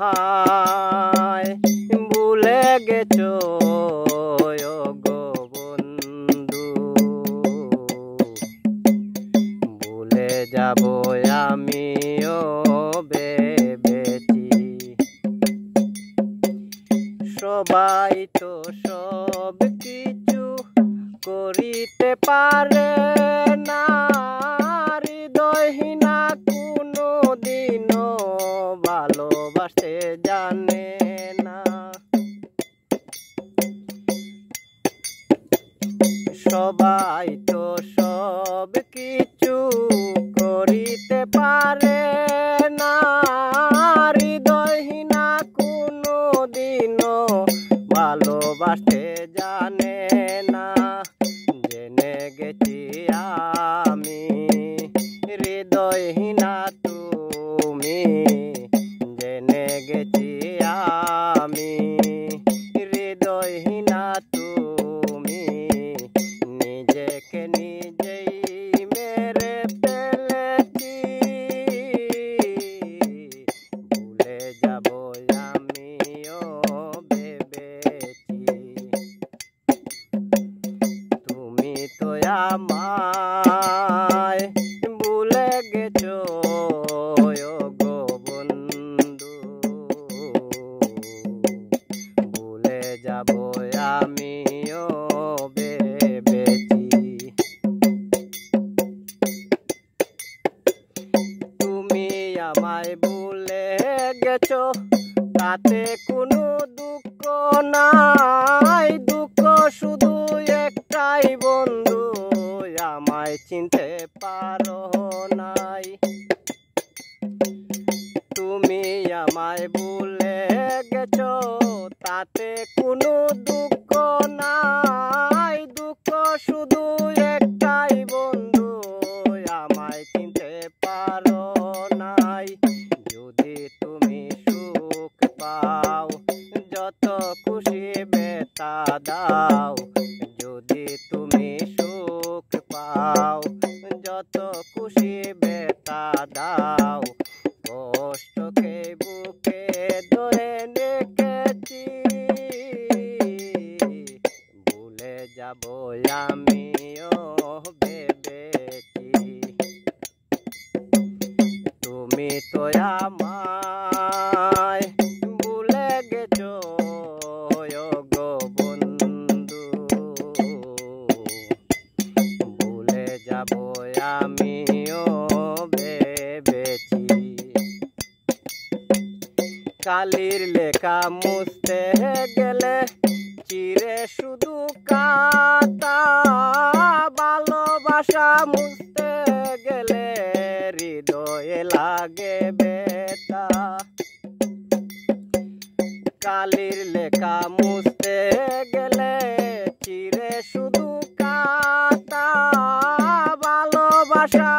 আমায় ভুলে গেছো গো বন্ধু, ভুলে যাব আমিও ভেবেছি। সবাই তো সব কিছু করিতে পারে না, হৃদয়হীনা কোনো দিনও ভালোবাসতে জানে না। সবাই তো সব কিছু করিতে পারে না, হৃদয়হীনা কোনো দিনও ভালোবাসতে জানে না। জেনে গেছি আমি হৃদয়হীনা তুমি, জেনে গেছি আমি হৃদয়হীনা তুমি। নিজেকে নিজেই মেরে ফেলেছি, ভুলে যাব আমিও ভেবেছি। তুমি তো আমায় ভুলে গেছো গো বন্ধু, ভুলে যাব আমিও ভেবেছি। তুমি আমায় ভুলে গেছো তাতে কোনো দুঃখ নাই, দুঃখ শুধু একটাই বন্ধু, আমায় চিনতে পারো নাই। তুমি আমায় ভুলে গেছো তাতে কোনো দুঃখ নাই, দুঃখ শুধু একটাই বন্ধু, আমায় চিনতে পারো নাই। যদি তুমি সুখ পাও যত খুশি বেতা দাও, যদি তুমি সুখ পাও যত খুশি বেতা দাও। কষ্টকে বুকে ধরে রেখেছি, ভুলে যাব আমিও ভেবেছি। তুমি তো আমায় ভুলে গেছো গো বন্ধু, ভুলে যাব আমিও ভেবেছি। কালির লেখা মুছতে গেলে চিরে শুধু কাঁটা, ভালোবাসা মুছতে গেলে হৃদয়ে লাগে ব্যথা। কালির লেখা মুছতে গেলে চিরে শুধু কাঁটা, ভালোবাসা